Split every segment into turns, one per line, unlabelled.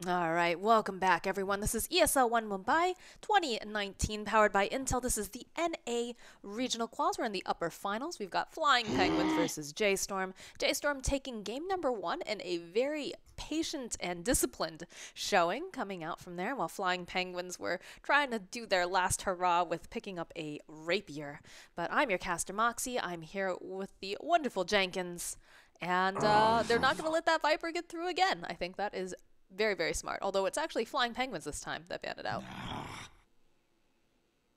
All right, welcome back, everyone. This is ESL One Mumbai 2019, powered by Intel. This is the NA Regional Quals. We're in the upper finals. We've got Flying Penguins versus J.Storm. J.Storm taking game number one in a very patient and disciplined showing coming out from there, while Flying Penguins were trying to do their last hurrah with picking up a rapier. But I'm your caster, Moxie. I'm here with the wonderful Jenkins. And they're not going to let that Viper get through again. I think that is very, very smart. Although it's actually Flying Penguins this time that banned it out.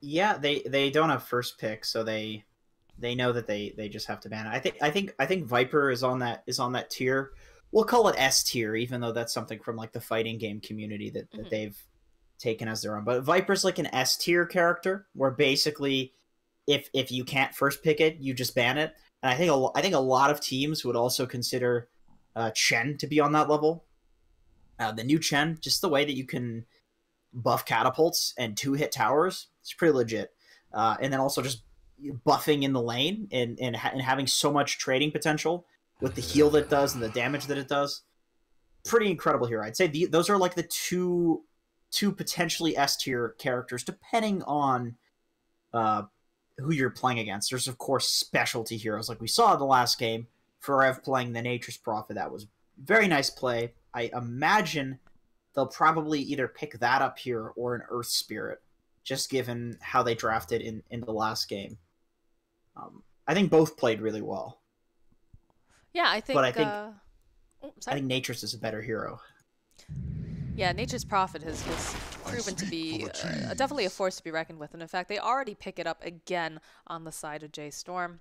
Yeah, they don't have first pick, so they know that they just have to ban it. I think Viper is on that tier. We'll call it S tier, even though that's something from like the fighting game community that they've taken as their own. But Viper's like an S tier character, where basically if you can't first pick it, you just ban it. And I think a lot of teams would also consider Chen to be on that level. The new Chen, just the way that you can buff catapults and 2-hit towers, it's pretty legit. And then also just buffing in the lane and having so much trading potential with the heal that it does and the damage that it does. Pretty incredible here. I'd say those are like the two potentially S tier characters, depending on who you're playing against. There's, of course, specialty heroes like we saw in the last game. Forev playing the Nature's Prophet. That was very nice play. I imagine they'll probably either pick that up here or an Earth Spirit, just given how they drafted in the last game. I think both played really well.
Yeah, I think.
But I think Nature's is a better hero.
Yeah, Nature's Prophet has proven to be definitely a force to be reckoned with. And in fact, they already pick it up again on the side of J.Storm.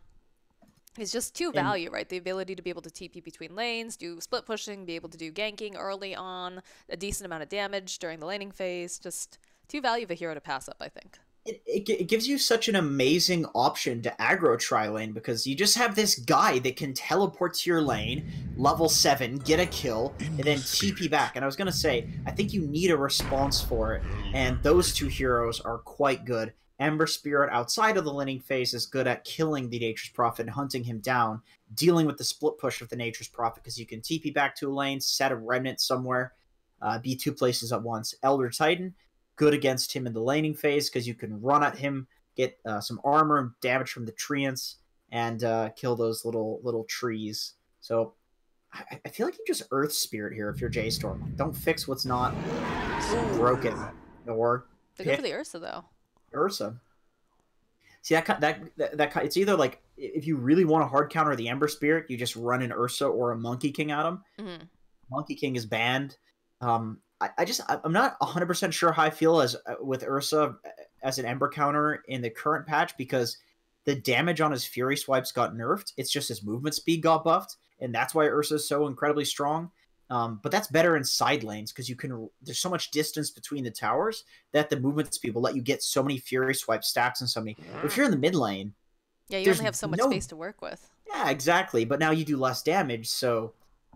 It's just two value, right? The ability to be able to TP between lanes, do split pushing, be able to do ganking early on, a decent amount of damage during the laning phase. Just two value of a hero to pass up, I think.
It gives you such an amazing option to aggro tri-lane, because you just have this guy that can teleport to your lane, level 7, get a kill, and then TP back. And I was going to say, I think you need a response for it, and those two heroes are quite good. Ember Spirit outside of the laning phase is good at killing the Nature's Prophet and hunting him down, dealing with the split push of the Nature's Prophet, because you can TP back to a lane, set a remnant somewhere, be two places at once. Elder Titan, good against him in the laning phase, because you can run at him, get some armor and damage from the treants, and kill those little trees. So I feel like you just Earth Spirit here if you're J.Storm. Don't fix what's not broken. Or
They go for the Ursa, though.
Ursa. See, that it's either like, if you really want to hard counter the Ember Spirit, you just run an Ursa or a Monkey King at him. Monkey King is banned. I'm not 100% sure how I feel with Ursa as an Ember counter in the current patch, because the damage on his Fury swipes got nerfed. It's just his movement speed got buffed, and that's why Ursa is so incredibly strong. But that's better in side lanes, because there's so much distance between the towers that the movement speed will let you get so many Fury swipe stacks and so many. If you're in the mid lane,
yeah, you only have so much space to work with.
Yeah, exactly. But now you do less damage, so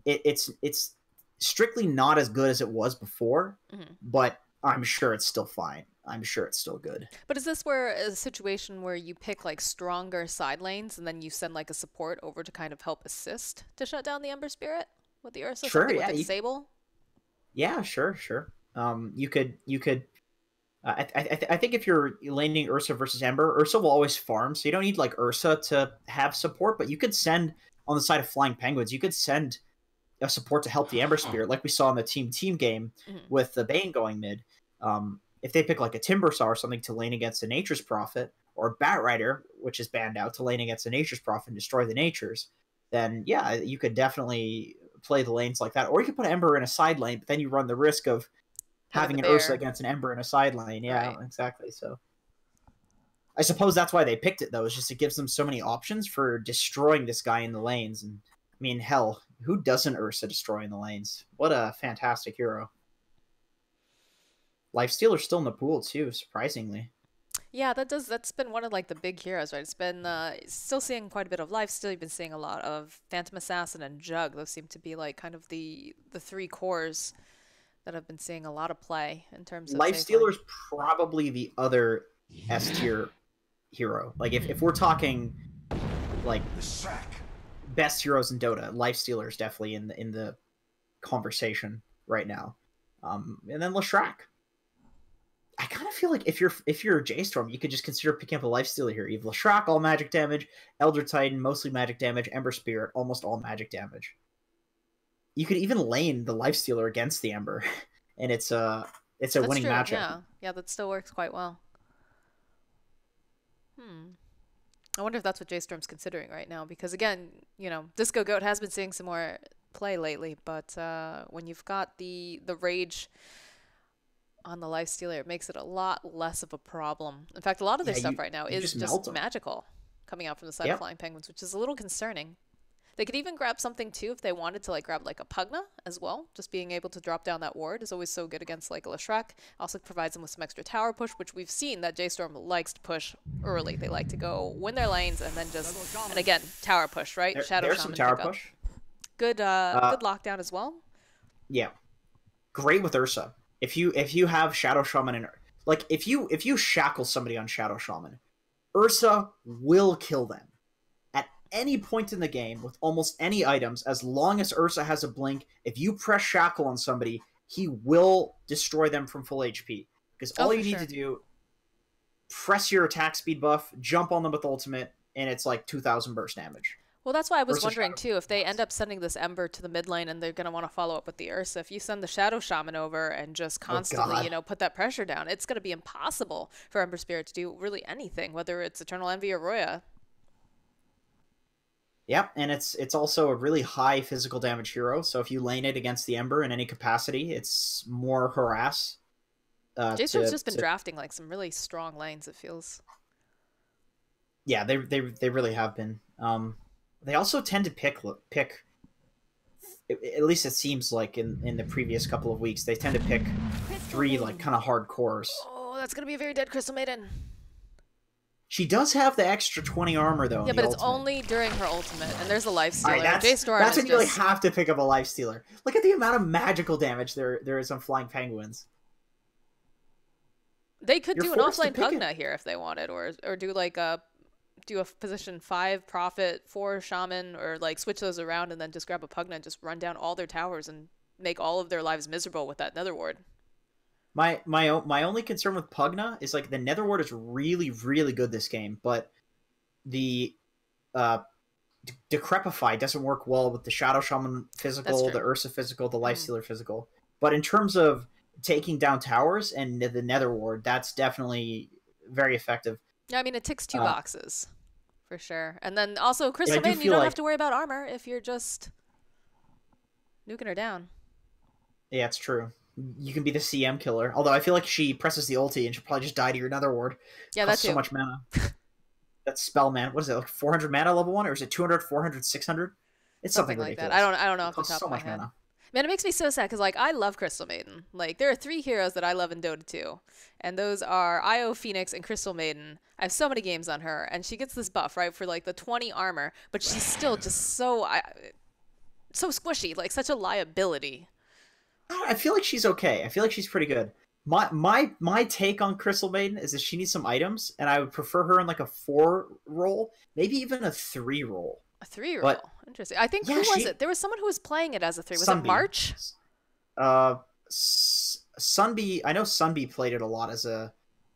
it's strictly not as good as it was before. But I'm sure it's still fine. I'm sure it's still good.
But is this a situation where you pick like stronger side lanes and then you send like a support over to kind of help assist to shut down the Ember Spirit? With the Ursa,
sure,
something
yeah,
with the Disable?
Yeah, sure. You could. I think if you're laning Ursa versus Ember, Ursa will always farm, so you don't need like Ursa to have support. But you could send on the side of Flying Penguins, you could send a support to help the Ember Spirit, like we saw in the team game with the Bane going mid. If they pick like a Timbersaw or something to lane against the Nature's Prophet, or Batrider, which is banned out, to lane against the Nature's Prophet and destroy the Natures, then yeah, you could definitely play the lanes like that. Or you could put Ember in a side lane, but then you run the risk of having an Ursa against an Ember in a side lane. Yeah, right. Exactly. So I suppose that's why they picked it, though, is just it gives them so many options for destroying this guy in the lanes. And I mean, hell, who doesn't Ursa destroy in the lanes? What a fantastic hero. Lifestealer's still in the pool too, surprisingly.
Yeah, that's been one of like the big heroes, right? It's been still seeing quite a bit of life. Still, you've been seeing a lot of Phantom Assassin and Jug. Those seem to be like kind of the three cores that I've been seeing a lot of play in terms of
Lifestealer's probably the other S tier hero. Like if we're talking like best heroes in Dota, Lifestealer is definitely in the conversation right now. And then Leshrac. I kind of feel like if you're J.Storm, you could just consider picking up a lifestealer here. You have Leshrac, all magic damage, Elder Titan, mostly magic damage, Ember Spirit, almost all magic damage. You could even lane the lifestealer against the Ember, and it's a winning matchup.
Yeah, that still works quite well. I wonder if that's what J.Storm's considering right now, because again, Disco Goat has been seeing some more play lately, but when you've got the rage on the lifestealer, it makes it a lot less of a problem. In fact, a lot of their stuff right now is just magical coming out from the side of Flying Penguins, which is a little concerning. They could even grab something too if they wanted to, like grab like a Pugna as well. Just being able to drop down that ward is always so good against like a Leshrac. Also provides them with some extra tower push, which we've seen that J.Storm likes to push early. They like to go win their lanes and then just, and again, tower push, right?
There's some tower push.
Good lockdown as well.
Yeah, great with Ursa. If you have Shadow Shaman and like if you shackle somebody on Shadow Shaman, Ursa will kill them at any point in the game with almost any items. As long as Ursa has a blink, if you press shackle on somebody, he will destroy them from full HP. Because all you need to do, press your attack speed buff, jump on them with ultimate, and it's like 2,000 burst damage.
Well, that's why I was wondering, too, if they end up sending this Ember to the mid lane and they're going to want to follow up with the Ursa, if you send the Shadow Shaman over and just constantly, put that pressure down, it's going to be impossible for Ember Spirit to do really anything, whether it's Eternal Envy or Roya.
Yep, and it's also a really high physical damage hero, so if you lane it against the Ember in any capacity, it's more harass.
J.Storm's just been drafting like some really strong lanes, it feels.
Yeah, they really have been. They also tend to pick. At least it seems like in the previous couple of weeks, they tend to pick 3 like kind of hardcores.
Oh, that's gonna be a very dead Crystal Maiden.
She does have the extra 20 armor though.
Yeah, but it's only during her ultimate, and there's a lifestealer.
Right,
J.Storm
that's when you really have to pick up a lifestealer. Look at the amount of magical damage there is on Flying Penguins.
They could do an offlane Pugna here if they wanted, or do like a position 5 Prophet, 4 Shaman, or like switch those around and then just grab a Pugna and just run down all their towers and make all of their lives miserable with that Nether Ward.
My only concern with Pugna is like the Nether Ward is really, really good this game, but the Decrepify doesn't work well with the Shadow Shaman physical, the Ursa physical, the Lifestealer physical. But in terms of taking down towers and the Nether Ward, that's definitely very effective.
Yeah, I mean, it ticks 2 boxes, for sure. And then also, Crystal Maiden, you don't have to worry about armor if you're just nuking her down. Yeah,
it's true. You can be the CM killer. Although I feel like she presses the ulti and she'll probably just die to your Nether Ward.
Yeah, that's
so much mana. That's spell mana. What is it, like 400 mana level 1? Or is it 200, 400, 600? It's something like
ridiculous.
That.
I don't know off the top of my head. Mana. Man, it makes me so sad because, like, I love Crystal Maiden. Like, there are 3 heroes that I love in Dota 2. And those are Io, Phoenix, and Crystal Maiden. I have so many games on her. And she gets this buff, right, for, like, the 20 armor. But she's still just so squishy. Like, such a liability.
I feel like she's okay. I feel like she's pretty good. My take on Crystal Maiden is that she needs some items. And I would prefer her in, like, a 4 role. Maybe even a 3 role.
A 3 role? Interesting. I think, who was it? There was someone who was playing it as a 3. Was it March?
Sunby. I know Sunby played it a lot as a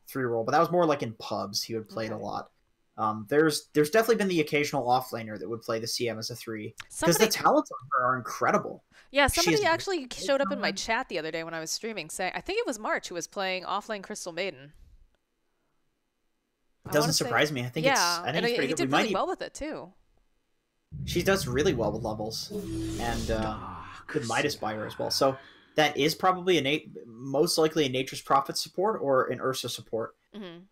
3 role, but that was more like in pubs. He would play it a lot. There's definitely been the occasional offlaner that would play the CM as a 3. Because the talents on her are incredible.
Yeah, somebody actually showed up in my chat the other day when I was streaming saying, I think it was March who was playing offlane Crystal Maiden.
It doesn't surprise me. I think it's pretty good.
He did really well with it too.
She does really well with levels, and good Midas buyer as well. So that is probably most likely a Nature's Prophet support or an Ursa support.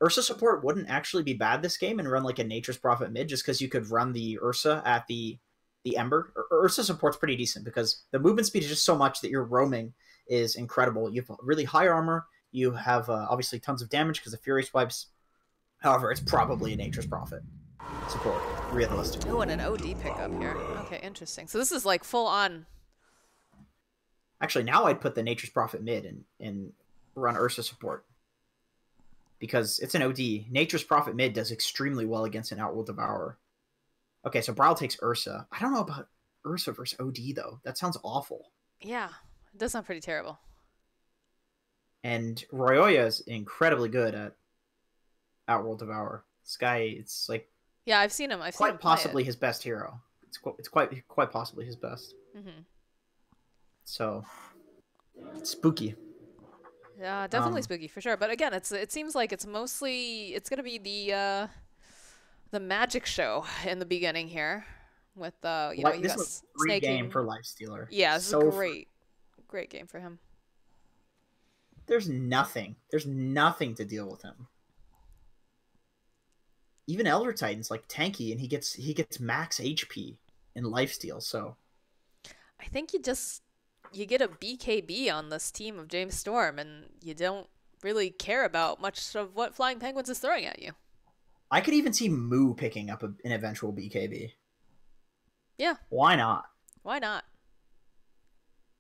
Ursa support wouldn't actually be bad this game and run like a Nature's Prophet mid, just because you could run the Ursa at the Ember. Ursa support's pretty decent because the movement speed is just so much that your roaming is incredible. You have really high armor. You have obviously tons of damage because of Fury Swipes. However, it's probably a Nature's Prophet support, realistically.
Oh, and an OD pickup here. Okay, interesting. So this is like full on.
Actually, now I'd put the Nature's Prophet mid and run Ursa support. Because it's an OD. Nature's Prophet mid does extremely well against an Outworld Devourer. Okay, so Brawl takes Ursa. I don't know about Ursa versus OD, though. That sounds awful.
Yeah, it does sound pretty terrible.
And Royoya is incredibly good at Outworld Devour. This guy, it's like
Yeah, I've seen him. I've seen him
quite
play
possibly his best hero. It's quite possibly his best.
it.
So it's spooky.
Yeah, definitely spooky for sure. But again, it seems like it's gonna be the magic show in the beginning here with you
This
got
was a free game for Lifestealer.
Yeah, this is a great game for him.
There's nothing to deal with him. Even Elder Titan's like tanky, and he gets max HP in lifesteal. So
I think you get a BKB on this team of J.Storm, and you don't really care about much of what Flying Penguins is throwing at you.
I could even see Moo picking up an eventual BKB.
Yeah.
Why not?
Why not?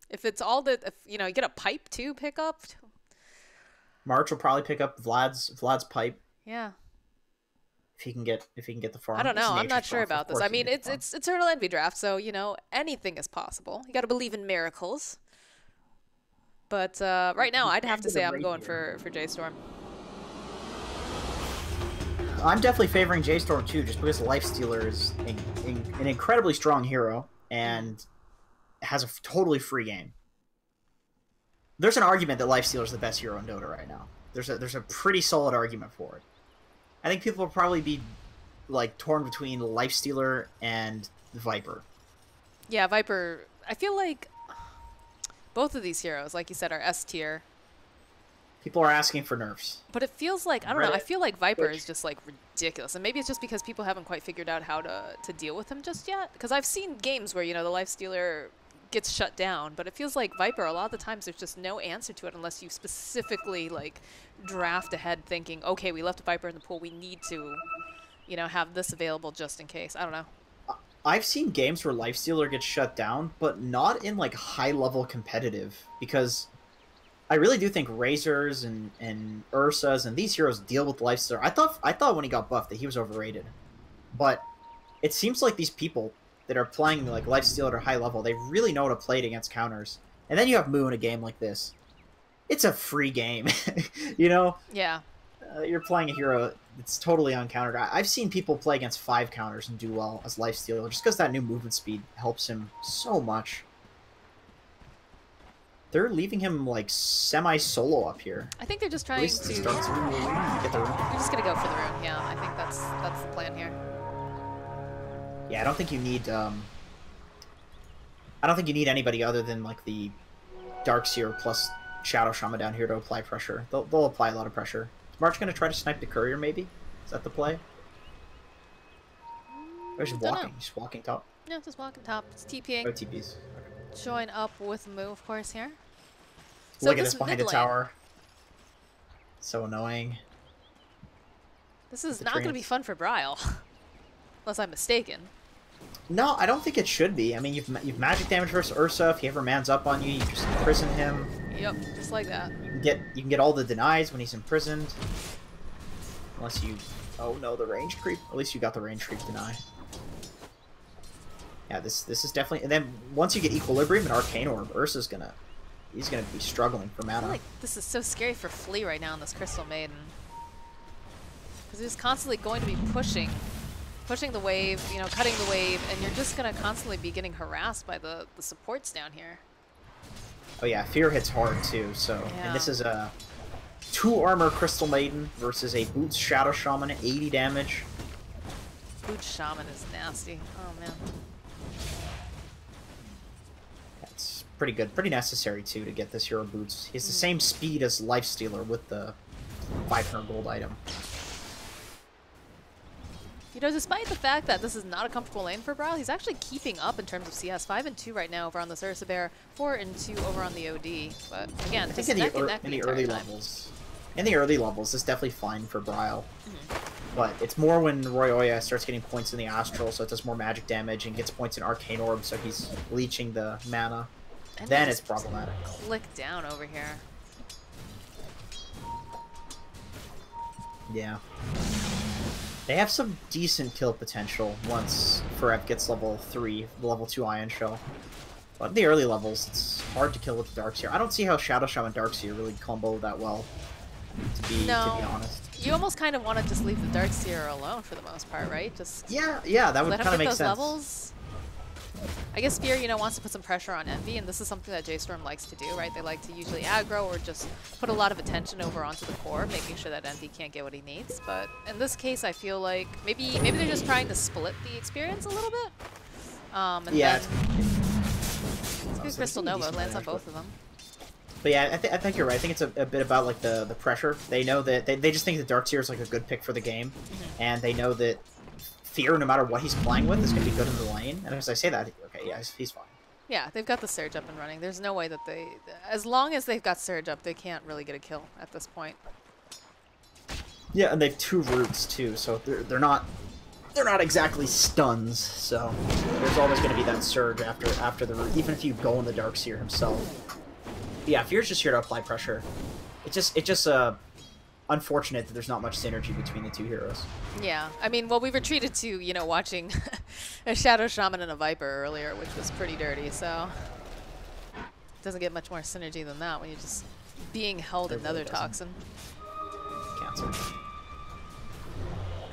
If it's all that, if you get a pipe too, pick up.
March will probably pick up Vlad's pipe.
Yeah.
If he can get the farm.
I don't know. I'm not sure about this. I mean, it's Eternal Envy draft, so anything is possible. You got to believe in miracles. But right now, I'd have to say I'm going for J.Storm.
I'm definitely favoring J.Storm too, just because Lifestealer is an incredibly strong hero and has a totally free game. There's an argument that Lifestealer is the best hero in Dota right now. There's a pretty solid argument for it. I think people will probably be like torn between Lifestealer and Viper.
Yeah, Viper. I feel like both of these heroes, like you said, are S tier.
People are asking for nerfs.
But it feels like, I don't know, I feel like Viper is just like ridiculous. And maybe it's just because people haven't quite figured out how to deal with him just yet. Because I've seen games where, the Lifestealer gets shut down, but it feels like Viper, a lot of the times there's just no answer to it unless you specifically like draft ahead thinking, okay, we left a Viper in the pool, we need to, have this available just in case. I don't know.
I've seen games where Lifestealer gets shut down, but not in like high level competitive, because I really do think Razors and Ursas and these heroes deal with Lifestealer. I thought when he got buffed that he was overrated, but it seems like these people that are playing like Lifestealer at high level, they really know how to play it against counters. And then you have Moo in a game like this. It's a free game,
Yeah.
You're playing a hero that's totally uncountered. I've seen people play against 5 counters and do well as Lifestealer, just because that new movement speed helps him so much. They're leaving him like semi-solo up here.
I think they're just trying to get the rune. You're just gonna go for the rune. Yeah, I think that's the plan here.
Yeah, I don't think you need anybody other than like the Darkseer plus Shadow Shaman down here to apply pressure. They'll apply a lot of pressure. Is March gonna try to snipe the courier? Maybe is that the play? Or just walking? Just walking top.
Yeah, just walking top. It's TPing.
Oh, TPs.
Okay. Join up with Moo, of course, here.
So look at this behind the tower. So annoying.
This is not going to be fun for Bryle, unless I'm mistaken.
No, I don't think it should be. I mean, you've magic damage versus Ursa. If he ever mans up on you, you just imprison him.
Yep, just like that.
You can get all the denies when he's imprisoned. Unless you... Oh no, the range creep. At least you got the range creep deny. Yeah, this is definitely... And then once you get Equilibrium and Arcane Orb, Ursa's gonna... He's gonna be struggling for mana.
I feel like this is so scary for Flea right now in this Crystal Maiden. Because he's constantly going to be pushing the wave, cutting the wave, and you're just going to constantly be getting harassed by the supports down here.
Oh yeah, Fear hits hard too, so... Yeah. And this is a 2 armor Crystal Maiden versus a Boots Shadow Shaman, 80 damage.
Boots Shaman is nasty. Oh man.
That's pretty good. Pretty necessary too to get this hero boots. He has the same speed as Lifestealer with the 500 gold item.
Despite the fact that this is not a comfortable lane for Bryle, he's actually keeping up in terms of CS. 5 and 2 right now over on the Ursa Bear, 4 and 2 over on the OD. But again,
I think in the early levels, this is definitely fine for Bryle. But it's more when Royoya starts getting points in the Astral, so it does more magic damage, and gets points in Arcane Orb, so he's leeching the mana. And then it's problematic.
Click down over here.
Yeah. They have some decent kill potential once Forev gets level 3, the level 2 Ion Shell. But at the early levels, it's hard to kill with the Darkseer. I don't see how Shadow Shaman and Darkseer really combo that well, to be honest.
You almost kind of want to just leave the Darkseer alone for the most part, right? Just
yeah, that would kind of make
those
sense.
Levels. I guess Spear, you know, wants to put some pressure on Envy, and this is something that J.Storm likes to do, right? They like to usually aggro or just put a lot of attention over onto the core, making sure that Envy can't get what he needs. But in this case, I feel like maybe they're just trying to split the experience a little bit. And
yeah.
then Crystal Nova lands on both of them.
But yeah, I think you're right. I think it's a bit about like the pressure. They know that they just think that Darkseer is like a good pick for the game, and they know that Fear, no matter what he's playing with, is going to be good in the lane. And as I say that, okay, yeah, he's fine.
Yeah, they've got the Surge up and running. There's no way that as long as they've got Surge up, they can't really get a kill at this point.
Yeah, and they have 2 roots too, so they're not exactly stuns. So there's always going to be that Surge after the root, even if you go in the Darkseer himself. But yeah, Fear's just here to apply pressure. It's just unfortunate that there's not much synergy between the 2 heroes.
Yeah, I mean, well, we were treated to, you know, watching a Shadow Shaman and a Viper earlier, which was pretty dirty, so it doesn't get much more synergy than that when you're just being held in Nether Toxin.
Cancel.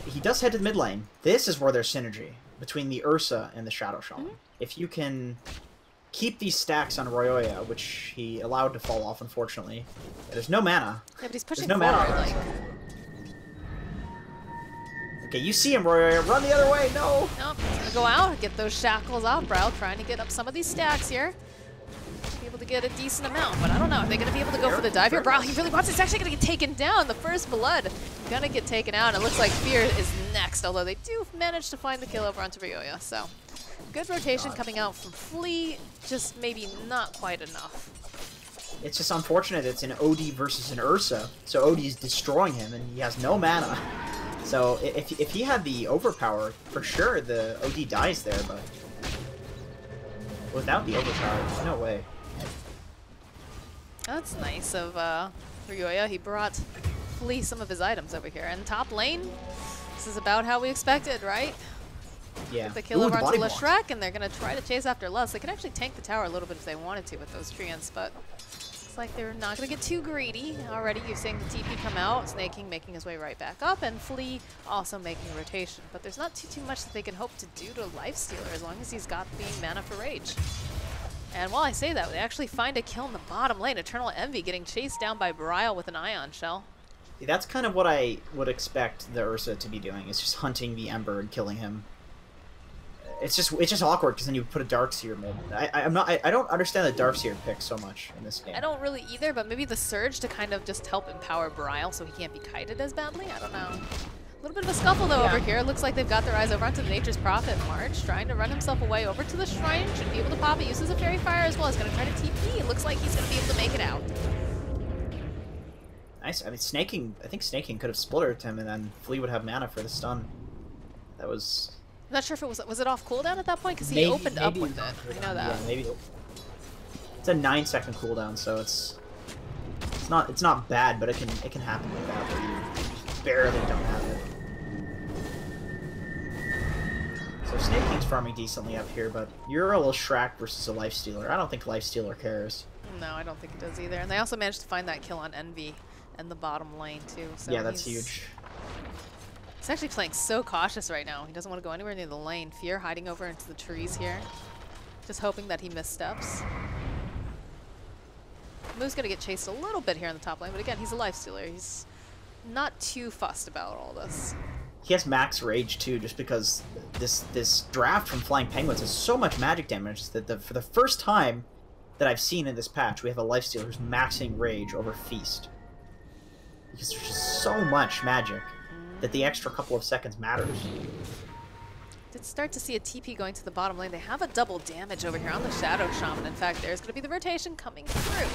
He does head to the mid lane. This is where there's synergy between the Ursa and the Shadow Shaman. If you can keep these stacks on Royoya, which he allowed to fall off, unfortunately. There's no mana.
Yeah, but he's pushing
There's no
forward,
mana.
like...
Okay, you see him, Royoya. Run the other way. No.
Nope, he's gonna go out, get those shackles off. Braille trying to get up some of these stacks here. Be able to get a decent amount, but I don't know. Are they gonna be able to go for the dive here? Braille, he really wants it. He's actually gonna get taken down. The first blood gonna get taken out. It looks like Fear is next, although they do manage to find the kill over onto Royoya, so... Good rotation coming out from Flea, just maybe not quite enough.
It's just unfortunate it's an OD versus an Ursa, so OD is destroying him, and he has no mana. So if he had the overpower, for sure the OD dies there, but without the overpower, there's no way.
That's nice of Royoya. He brought Flea some of his items over here. And top lane, this is about how we expected, right?
Yeah.
Get the kill over onto Leshrac, and they're going to try to chase after Lust. They can actually tank the tower a little bit if they wanted to with those treants, but looks like they're not going to get too greedy. Already you're seeing the TP come out, Snaking making his way right back up, and Flea also making a rotation. But there's not too much that they can hope to do to Lifestealer as long as he's got the mana for Rage. And while I say that, they actually find a kill in the bottom lane. Eternal Envy getting chased down by Brile with an Ion Shell.
That's kind of what I would expect the Ursa to be doing, is just hunting the Ember and killing him. It's just awkward because then you put a Darkseer mid. I don't understand the Darkseer pick so much in this game.
I don't really either, but maybe the Surge to kind of just help empower Brile so he can't be kited as badly. I don't know. A little bit of a scuffle though over here. Looks like they've got their eyes over onto the Nature's Prophet. March trying to run himself away over to the shrine. Should be able to pop it. Uses a Fairy Fire as well. He's going to try to TP. It looks like he's going to be able to make it out.
Nice. I mean, Snaking. I think Snaking could have splittered him, and then Flea would have mana for the stun. That was.
I'm not sure if it was it off cooldown at that point because he opened up with it. I know that.
Yeah, maybe. It's a 9-second cooldown, so it's not bad, but it can happen like that where you barely don't have it. So Snaking's farming decently up here, but you're a little Shrek versus a Lifestealer. I don't think Lifestealer cares.
No, I don't think it does either. And they also managed to find that kill on Envy in the bottom lane too. So
yeah, that's huge.
He's actually playing so cautious right now. He doesn't want to go anywhere near the lane. Fear hiding over into the trees here. Just hoping that he missteps. Moo's going to get chased a little bit here in the top lane, but again, he's a Lifestealer. He's not too fussed about all this.
He has max rage too, just because this draft from Flying Penguins has so much magic damage that for the first time that I've seen in this patch, we have a Lifestealer who's maxing rage over Feast. Because there's just so much magic that the extra couple of seconds matters.
Did start to see a TP going to the bottom lane. They have a double damage over here on the Shadow Shaman. In fact, there's going to be the rotation coming through.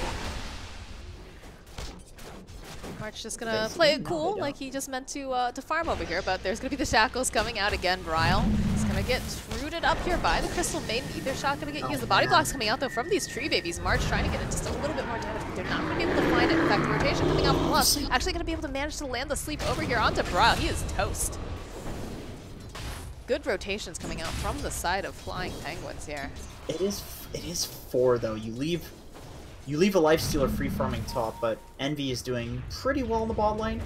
March just going to play it cool like he just meant to farm over here, but there's going to be the Shackles coming out again. Brile is going to get rooted up here by the Crystal Maiden. Ether Shot going to get used. The body block's coming out though from these tree babies. March trying to get it just a little bit more damage, but they're not going to be able to find it. In fact, the rotation coming out from Lust actually going to be able to manage to land the sleep over here onto Brile. He is toast. good rotations coming out from the side of Flying Penguins here.
It is 4 though. You leave a lifestealer free farming top, but Envy is doing pretty well in the bot lane.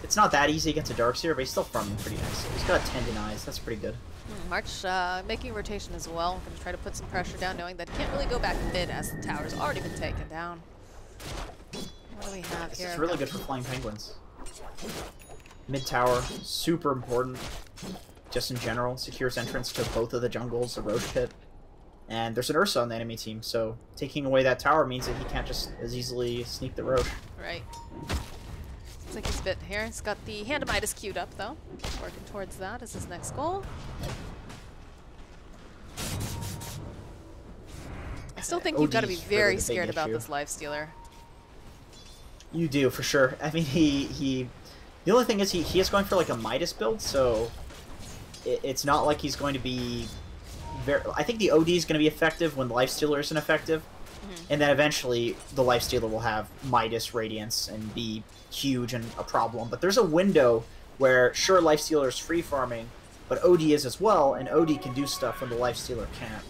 It's not that easy against a Darkseer, but he's still farming pretty nice. He's got 10 denies. That's pretty good.
March making rotation as well. Going to try to put some pressure down, knowing that he can't really go back mid as the tower's already been taken down. What do we have here?
This is really good for Flying Penguins. Mid tower, super important. Just in general, secures entrance to both of the jungles, the Roche pit. And there's an Ursa on the enemy team, so taking away that tower means that he can't just as easily sneak the Roche.
Right. Looks like he's a bit here. He's got the Hand of Midas queued up, though. Working towards that as his next goal. I still think you've got to be very scared about this lifestealer.
You do, for sure. I mean, the only thing is he is going for like a Midas build, so it's not like he's going to be very... I think the OD is going to be effective when the lifestealer isn't effective. And then eventually the lifestealer will have Midas Radiance and be huge and a problem. But there's a window where, sure, lifestealer is free farming, but OD is as well, and OD can do stuff when the lifestealer can't.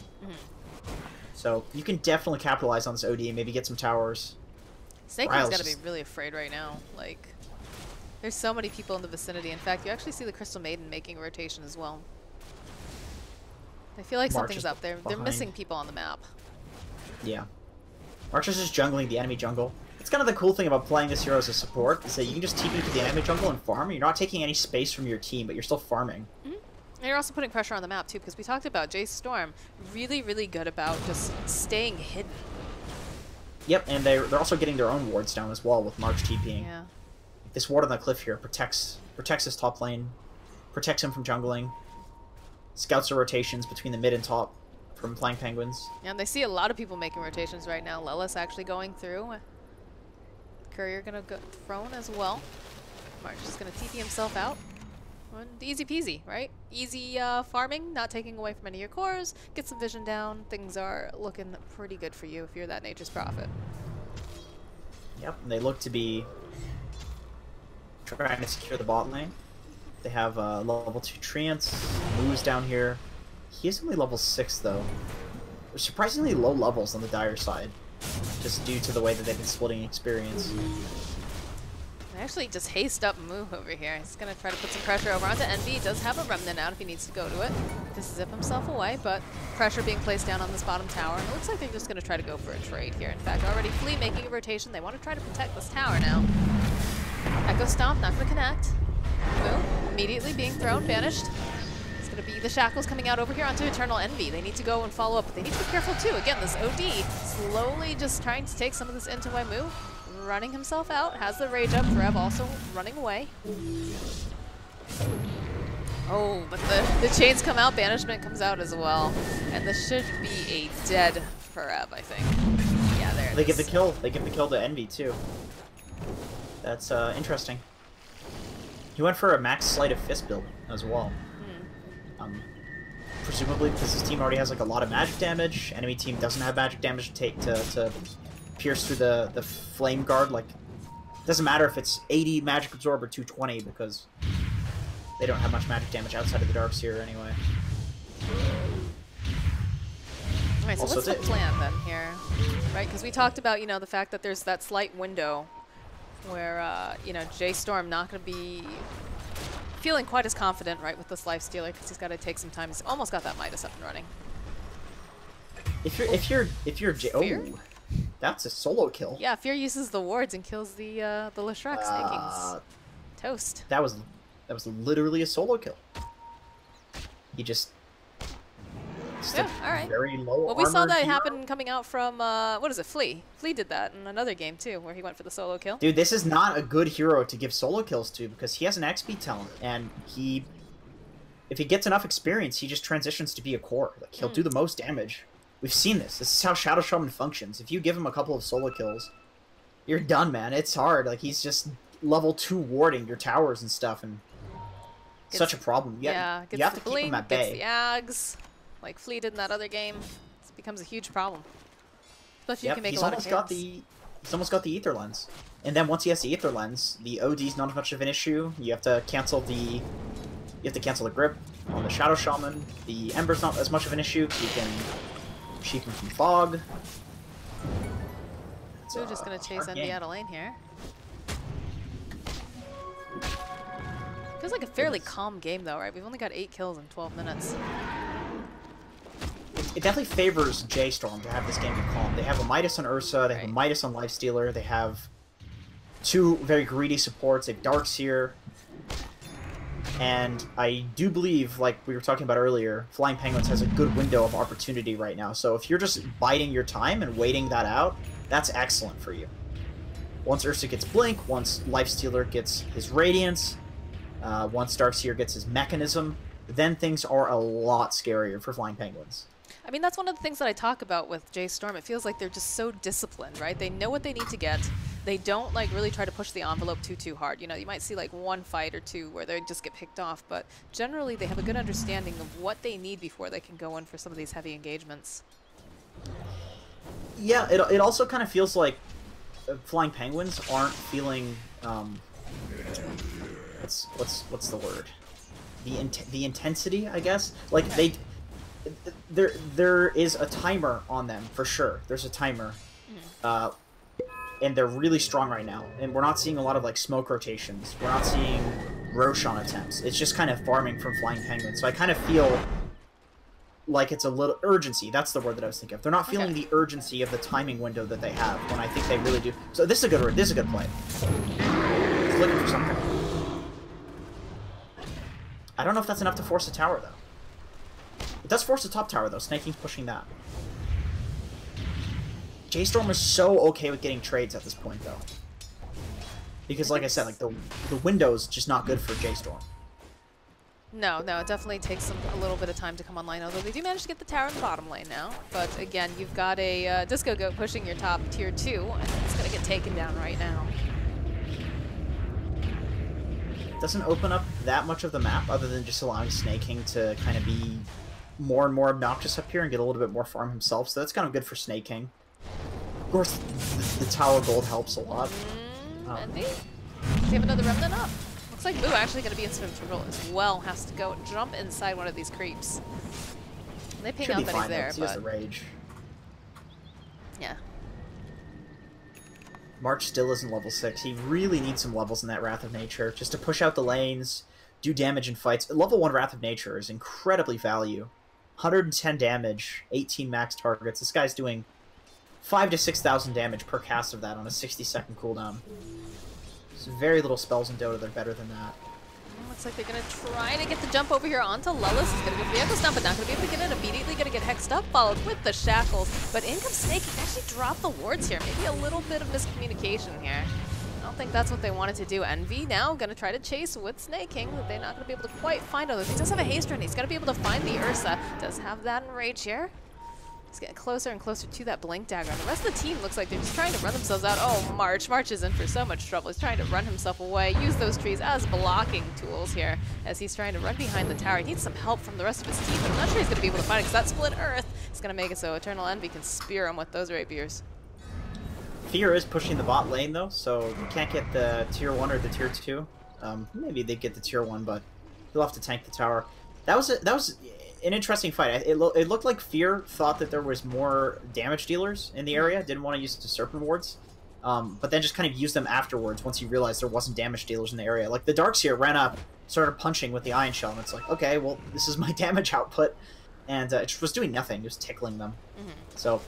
So you can definitely capitalize on this OD and maybe get some towers.
Snake King's got to be really afraid right now. Like, there's so many people in the vicinity. In fact, you actually see the Crystal Maiden making a rotation as well. I feel like something's up there. They're missing people on the map.
Yeah. March is just jungling the enemy jungle. It's kind of the cool thing about playing this hero as a support, is that you can just TP to the enemy jungle and farm. You're not taking any space from your team, but you're still farming.
And you're also putting pressure on the map, too, because we talked about J.Storm really, really good about just staying hidden.
Yep, and they're also getting their own wards down as well with March TPing.
Yeah.
This ward on the cliff here protects his top lane, protects him from jungling, scouts the rotations between the mid and top from Flying Penguins.
Yeah, and they see a lot of people making rotations right now. Lelis actually going through. Courier gonna go thrown as well. March is gonna TP himself out. And easy peasy, right? Easy farming, not taking away from any of your cores. Get some vision down. Things are looking pretty good for you if you're that Nature's Prophet.
Yep, and they look to be trying to secure the bot lane. They have level 2 Treants, Moose down here. He is only level 6 though. There's surprisingly low levels on the Dire side, just due to the way that they've been splitting experience.
They actually just haste up move over here. He's going to try to put some pressure over onto Envy. He does have a Remnant out if he needs to go to it. Just zip himself away, but pressure being placed down on this bottom tower. And it looks like they're just going to try to go for a trade here. In fact, already Flea making a rotation. They want to try to protect this tower now. Echo Stomp, not going to connect. Move, immediately being thrown, banished. It's going to be the Shackles coming out over here onto Eternal Envy. They need to go and follow up, but they need to be careful too. Again, this OD slowly just trying to take some of this into Waimu. Running himself out, has the rage up. Rev also running away. Oh, but the chains come out, banishment comes out as well. And this should be a dead for Rev, I think. Yeah, there it is.
They get the kill. They give the kill to Envy too. That's interesting. He went for a max sleight of fist build as well. Presumably because his team already has like a lot of magic damage. Enemy team doesn't have magic damage to take to pierce through the flame guard. Like, doesn't matter if it's 80 magic absorb or 220 because they don't have much magic damage outside of the Darkseer anyway.
Alright, so what's the plan then here? Right, because we talked about, you know, the fact that there's that slight window where, you know, J.Storm not going to be feeling quite as confident, right, with this lifestealer because he's got to take some time. He's almost got that Midas up and running.
If you're oh, that's a solo kill.
Yeah, Fear uses the wards and kills the Leshrac Snake Kings. Toast.
That was literally a solo kill. He just very low.
Well, we saw that happen coming out from what is it, Flea? Flea did that in another game too, where he went for the solo kill.
Dude, this is not a good hero to give solo kills to because he has an XP talent, and if he gets enough experience, he just transitions to be a core. Like he'll do the most damage. We've seen this. This is how Shadow Shaman functions. If you give him a couple of solo kills, you're done, man. It's hard. Like he's just level 2 warding your towers and stuff, and such a problem. You have to keep him at bay.
Gets the Ags. Like Flea did in that other game. It becomes a huge problem. Especially if you can make a lot of kills.
He's almost got the Ether Lens. And then once he has the Ether Lens, the OD's not much of an issue. You have to cancel the You have to cancel the grip on the Shadow Shaman. The Ember's not as much of an issue. You can sheep him from fog.
So just gonna chase Envy out of lane here. Feels like a fairly calm game though, right? We've only got 8 kills in 12 minutes.
It definitely favors J.Storm to have this game be calm. They have a Midas on Ursa, they have a Midas on Lifestealer, they have 2 very greedy supports, they have Darkseer, and I do believe, like we were talking about earlier, Flying Penguins has a good window of opportunity right now. So if you're just biding your time and waiting that out, that's excellent for you. Once Ursa gets Blink, once Lifestealer gets his Radiance, once Darkseer gets his Mechanism, then things are a lot scarier for Flying Penguins.
I mean, that's one of the things that I talk about with J.Storm. It feels like they're just so disciplined, right? They know what they need to get. They don't like really try to push the envelope too hard. You know, you might see like 1 fight or 2 where they just get picked off, but generally they have a good understanding of what they need before they can go in for some of these heavy engagements.
Yeah, it also kind of feels like Flying Penguins aren't feeling what's the word? The intensity, I guess. Like there is a timer on them for sure. There's a timer, and they're really strong right now. And we're not seeing a lot of like smoke rotations. We're not seeing Roshan attempts. It's just kind of farming from Flying Penguins. So I kind of feel like it's a little urgency. That's the word that I was thinking of. They're not feeling the urgency of the timing window that they have when I think they really do. So this is a good word. This is a good play. It's looking for something. I don't know if that's enough to force a tower, though. It does force a top tower, though. Snake King's pushing that. J.Storm is so okay with getting trades at this point, though. Because, like I said, like the window's just not good for J.Storm.
No, it definitely takes them a little bit of time to come online, although they do manage to get the tower in the bottom lane now. But again, you've got a Disco Goat pushing your top tier 2, and it's going to get taken down right now.
Doesn't open up that much of the map other than just allowing Snake King to kind of be more and more obnoxious up here and get a little bit more farm himself, so that's kind of good for Snake King. Of course, the tower gold helps a lot.
Envy? Does he have another remnant up? Looks like Moo actually going to be in some trouble as well. Has to go and jump inside one of these creeps. And they ping out that he's there,
he has the rage.
Yeah.
March still isn't level 6. He really needs some levels in that Wrath of Nature just to push out the lanes, do damage in fights. Level 1 Wrath of Nature is incredibly value. 110 damage, 18 max targets. This guy's doing 5,000 to 6,000 damage per cast of that on a 60-second cooldown. There's very little spells in Dota that are better than that.
Looks like they're going to try to get the jump over here onto Lullis. He's going to go for the Echo Stomp, but not going to be able to get it. Immediately going to get hexed up, followed with the Shackles. But in comes Snake. He actually dropped the wards here. Maybe a little bit of miscommunication here. I don't think that's what they wanted to do. Envy now going to try to chase with Snake King, but they're not going to be able to quite find him. He does have a haste run. He's got to be able to find the Ursa. Does have that enrage here. He's getting closer and closer to that Blink Dagger. And the rest of the team looks like they're just trying to run themselves out. Oh, March. March is in for so much trouble. He's trying to run himself away, use those trees as blocking tools here as he's trying to run behind the tower. He needs some help from the rest of his team, but I'm not sure he's going to be able to find it because that split earth is going to make it so Eternal Envy can spear him with those rapiers.
Fear is pushing the bot lane, though, so you can't get the tier 1 or the tier 2. Maybe they get the tier 1, but he'll have to tank the tower. That was an interesting fight. It looked like Fear thought that there was more damage dealers in the area, didn't want to use the Serpent Wards, but then just kind of used them afterwards once he realized there wasn't damage dealers in the area. Like, the Darkseer ran up, started punching with the Ion Shell, and it's like, okay, well, this is my damage output, and it just was doing nothing, just tickling them. So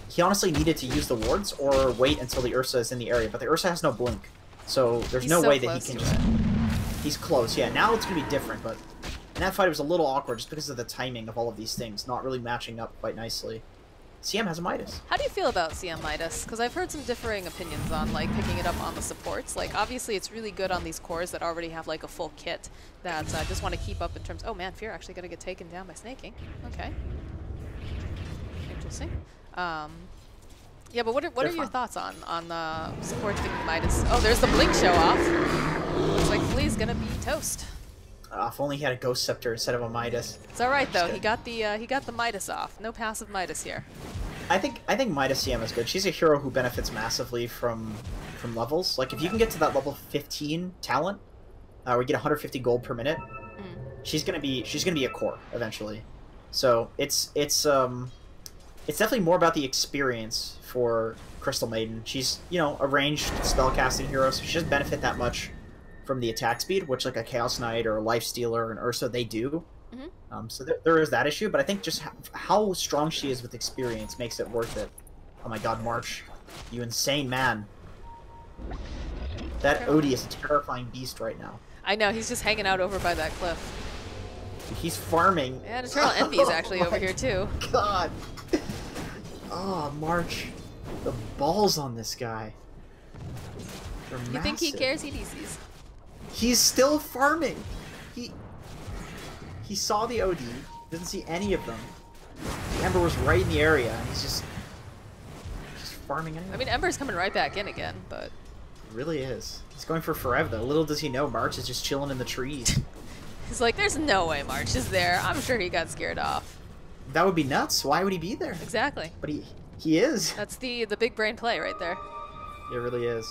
he honestly needed to use the wards or wait until the Ursa is in the area, but the Ursa has no blink, so there's no way that he can just... He's close, yeah. Now it's going to be different, but in that fight it was a little awkward just because of the timing of all of these things, not really matching up quite nicely. CM has a Midas.
How do you feel about CM Midas? Because I've heard some differing opinions on like picking it up on the supports. Like obviously it's really good on these cores that already have like a full kit that just want to keep up in terms. Oh man, Fear actually going to get taken down by Snake King. Okay, interesting. Yeah, but what are your thoughts on the supports getting the Midas? Oh, there's the blink show off. Looks like Flea's going to be toast.
If only he had a Ghost Scepter instead of a Midas.
It's all right though. He got the Midas off. No passive Midas here.
I think Midas CM is good. She's a hero who benefits massively from levels. Like if you can get to that level 15 talent, where you get 150 gold per minute, she's gonna be a core eventually. So it's definitely more about the experience for Crystal Maiden. She's, you know, a ranged spellcasting hero, so she doesn't benefit that much from the attack speed, which like a Chaos Knight or a Lifestealer and Ursa, they do. So there is that issue, but I think just how strong she is with experience makes it worth it. Oh my god, March. You insane man. That Odie is a terrifying beast right now.
I know, he's just hanging out over by that cliff.
He's farming.
And Eternal Envy is actually over here too.
God. Oh, March. The balls on this guy. They're
You think he cares? He DCs.
He's still farming. He saw the OD, didn't see any of them. Ember was right in the area, and he's just farming anyway.
I mean, Ember's coming right back in again, but...
It really is. He's going for forever, though. Little does he know, March is just chilling in the trees.
He's like, there's no way March is there. I'm sure he got scared off.
That would be nuts. Why would he be there?
Exactly.
But he is.
That's the big brain play right there.
It really is.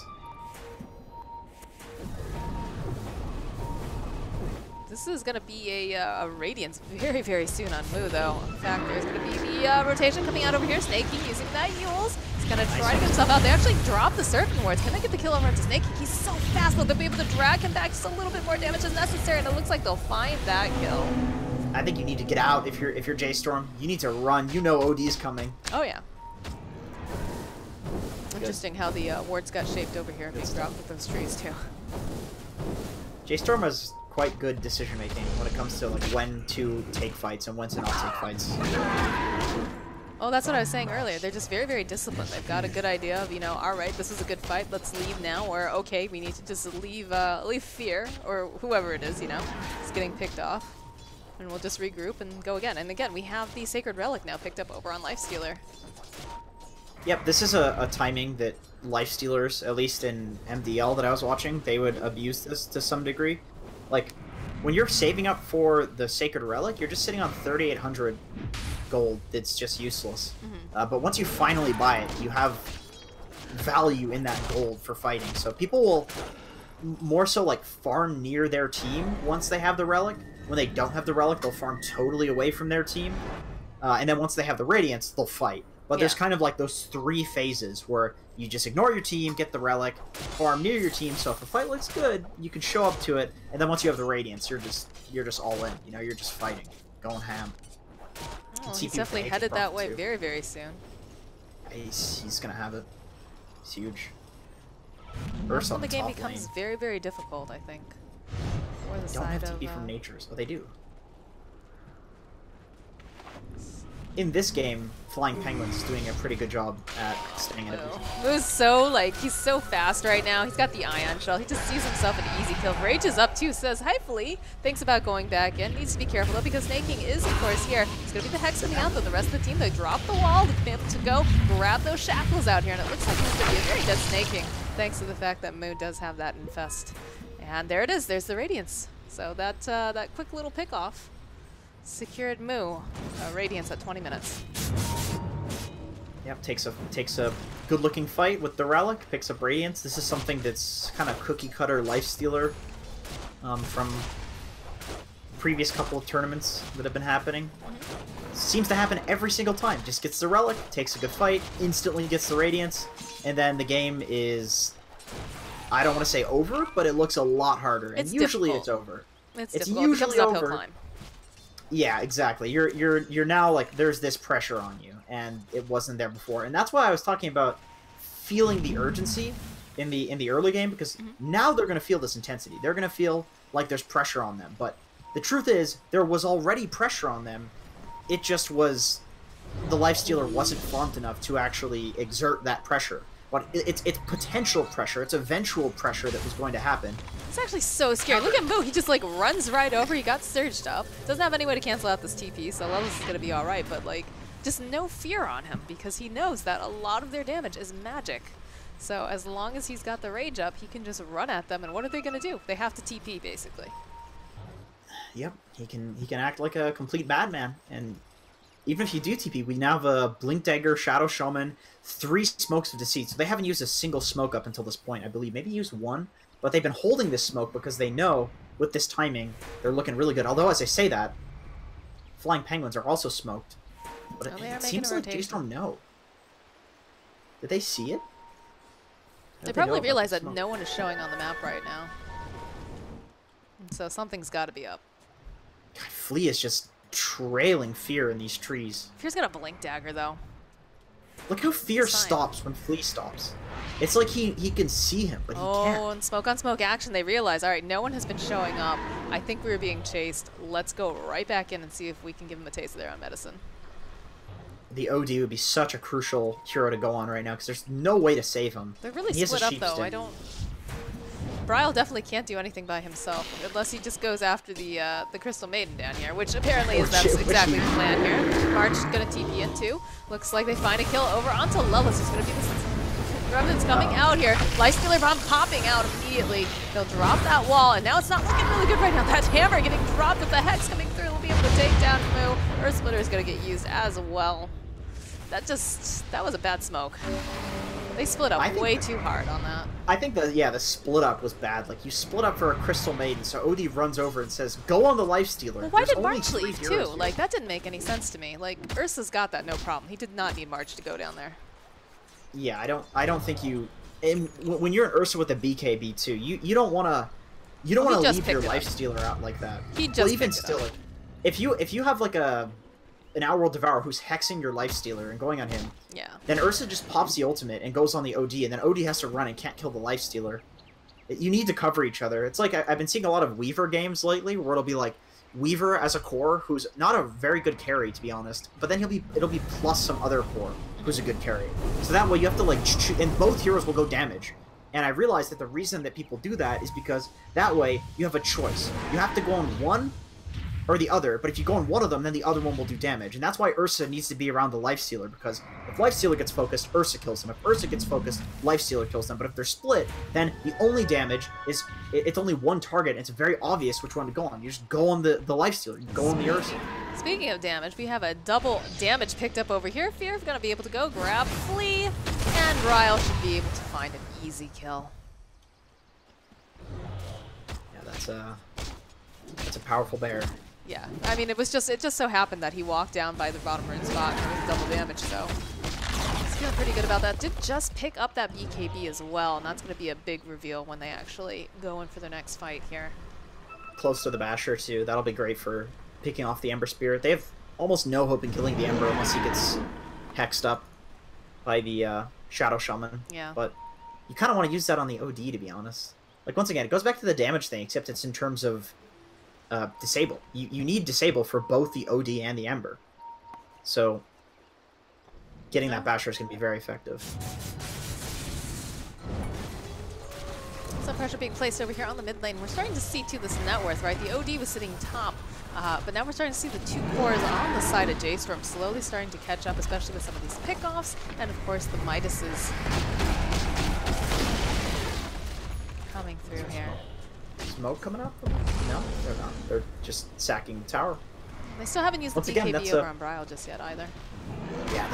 This is going to be a Radiance very, very soon on Moo, though. In fact, there's going to be the rotation coming out over here. Snaky using that Yules. He's going to try to get himself out. They actually drop the Serpent Wards. Can they get the kill over onto Snaky? He's so fast, though. They'll be able to drag him back just a little bit more damage than necessary, and it looks like they'll find that kill.
I think you need to get out if you're J.Storm. You need to run. You know OD's coming.
Oh, yeah. Interesting how the wards got shaped over here, being dropped with those trees, too.
J.Storm has quite good decision making when it comes to like when to take fights and when to not take fights.
Oh, that's what I was saying earlier. They're just very, very disciplined. They've got a good idea of, you know, all right, this is a good fight, let's leave now, or okay, we need to just leave Fear, or whoever it is, you know, is getting picked off, and we'll just regroup and go again. And again, we have the Sacred Relic now picked up over on Lifestealer.
Yep, this is a timing that Lifestealers, at least in MDL that I was watching, they would abuse this to some degree. Like, when you're saving up for the Sacred Relic, you're just sitting on 3,800 gold that's just useless. But once you finally buy it, you have value in that gold for fighting. So people will more so like farm near their team once they have the Relic. When they don't have the Relic, they'll farm totally away from their team. And then once they have the Radiance, they'll fight. But there's kind of like those three phases where you just ignore your team, get the Relic, farm near your team, so if a fight looks good, you can show up to it, and then once you have the Radiance, you're just all in. You know, you're just fighting, going ham.
Oh, he's definitely headed that way very, very soon.
He's gonna have it. It's huge.
That's when the game becomes very, very difficult, I think. Or the
don't have TP from natures. Oh, they do. In this game, Flying Penguin's doing a pretty good job at staying in it.
Moo's so, like, he's so fast right now. He's got the Ion Shell. He just sees himself an easy kill. Rage is up too, says, hi, Flea. Thinks about going back in. Needs to be careful, though, because Snaking is, of course, here. It's going to be the Hex coming out, though. The rest of the team, they drop the wall. They've been able to go grab those Shackles out here, and it looks like he's going to be a very dead Snaking, thanks to the fact that Moo does have that Infest. And there it is. There's the Radiance. So that quick little pick-off secured Moo. Radiance at 20 minutes.
Yep, takes a good-looking fight with the Relic, picks up Radiance. This is something that's kind of cookie-cutter Lifestealer from previous couple of tournaments that have been happening. Seems to happen every single time. Just gets the Relic, takes a good fight, instantly gets the Radiance, and then the game is, I don't want to say over, but it looks a lot harder. And usually it's over.
It's usually over. Climb.
Yeah, exactly. You're now like there's this pressure on you, and it wasn't there before, and that's why I was talking about feeling the urgency in the early game, because now they're going to feel this intensity. They're going to feel like there's pressure on them, but the truth is there was already pressure on them. It just was the Lifestealer wasn't farmed enough to actually exert that pressure. But it's potential pressure. It's eventual pressure that was going to happen.
It's actually so scary. Look at Moo. He just, like, runs right over. He got surged up. Doesn't have any way to cancel out this TP, so Lelis is going to be all right. But, like, just no fear on him because he knows that a lot of their damage is magic. So as long as he's got the Rage up, he can just run at them. And what are they going to do? They have to TP, basically.
Yep. He can act like a complete madman. And even if you do TP, we now have a Blink Dagger, Shadow Shaman, 3 Smokes of Deceit. So they haven't used a single smoke up until this point, I believe. Maybe used one, but they've been holding this smoke because they know with this timing, they're looking really good. Although, as I say that, Flying Penguins are also smoked. But it seems like J.Storm know. Did they see it?
They probably realize that no one is showing on the map right now. And so something's got to be up.
God, Flea is just trailing Fear in these trees.
Fear's got a blink dagger, though.
Look how Fear stops when Flea stops. It's like he can see him, but he can't.
Oh, and smoke on smoke action, they realize, all right, no one has been showing up. I think we were being chased. Let's go right back in and see if we can give them a taste of their own medicine.
The OD would be such a crucial hero to go on right now, because there's no way to save him.
They're really split up, though. I don't... Bryle definitely can't do anything by himself, unless he just goes after the Crystal Maiden down here, which apparently that's exactly the plan here. March is going to TP in too. Looks like they find a kill over onto Lellis, who's going to be this Remnant's coming out here. Lifestealer bomb popping out immediately. They'll drop that wall, and now it's not looking really good right now. That hammer getting dropped with the Hex coming through. We'll be able to take down Moo. Earth Splitter is going to get used as well. That was a bad smoke. They split up way too hard on that.
I think the split up was bad. Like, you split up for a Crystal Maiden, so OD runs over and says, go on the Lifestealer.
Well, why did March leave too? Like, that didn't make any sense to me. Like, Ursa's got that no problem. He did not need March to go down there.
Yeah, I don't think you... And when you're an Ursa with a BKB too, you don't want to leave your Lifestealer out like that.
He just
even still, like, if you have like an Outworld Devourer who's hexing your Lifestealer and going on him,
yeah,
then Ursa just pops the ultimate and goes on the OD, and then OD has to run and can't kill the Lifestealer. You need to cover each other. It's like I've been seeing a lot of Weaver games lately where it'll be like Weaver as a core who's not a very good carry, to be honest, but then it'll be plus some other core who's a good carry. So that way you have to like and both heroes will go damage. And I realized that the reason that people do that is because that way you have a choice. You have to go on one or the other, but if you go on one of them, then the other one will do damage. And that's why Ursa needs to be around the Lifestealer, because if Lifestealer gets focused, Ursa kills them. If Ursa gets focused, Lifestealer kills them. But if they're split, then the only damage is, it's only one target, and it's very obvious which one to go on. You just go on the Lifestealer, you go on the Ursa.
Speaking of damage, we have a double damage picked up over here. Fear is going to be able to go grab Flea, and Ryle should be able to find an easy kill.
Yeah, that's a powerful bear.
Yeah, I mean, it just so happened that he walked down by the bottom rune spot and it was double damage, so he's feeling pretty good about that. Did just pick up that BKB as well, and that's going to be a big reveal when they actually go in for their next fight here.
Close to the Basher, too. That'll be great for picking off the Ember Spirit. They have almost no hope in killing the Ember unless he gets hexed up by the Shadow Shaman.
Yeah.
But you kind of want to use that on the OD, to be honest. Like, once again, it goes back to the damage thing, except it's in terms of disable. You need disable for both the OD and the Ember. So getting that Basher is going to be very effective.
Some pressure being placed over here on the mid lane. We're starting to see too this net worth, right? The OD was sitting top, but now we're starting to see the two cores on the side of J.Storm slowly starting to catch up, especially with some of these pickoffs, and of course the Midases coming through here.
Smoke coming up? No, they're not. They're just sacking the tower.
They still haven't used the BKB over on Bryle just yet either.
Yeah,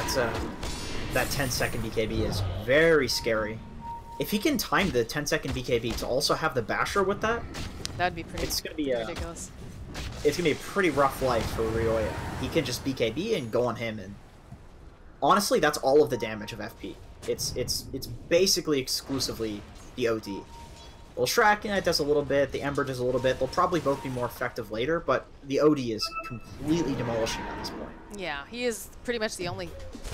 that 10-second BKB is very scary. If he can time the 10-second BKB to also have the Basher with that,
that'd be pretty.
It's gonna be
ridiculous.
It's gonna be a pretty rough life for Ryoya. He can just BKB and go on him, and honestly, that's all of the damage of FP. It's basically exclusively the OD. Well, Shrek does a little bit, the Ember does a little bit. They'll probably both be more effective later, but the OD is completely demolishing at this point.
Yeah, he is pretty much the only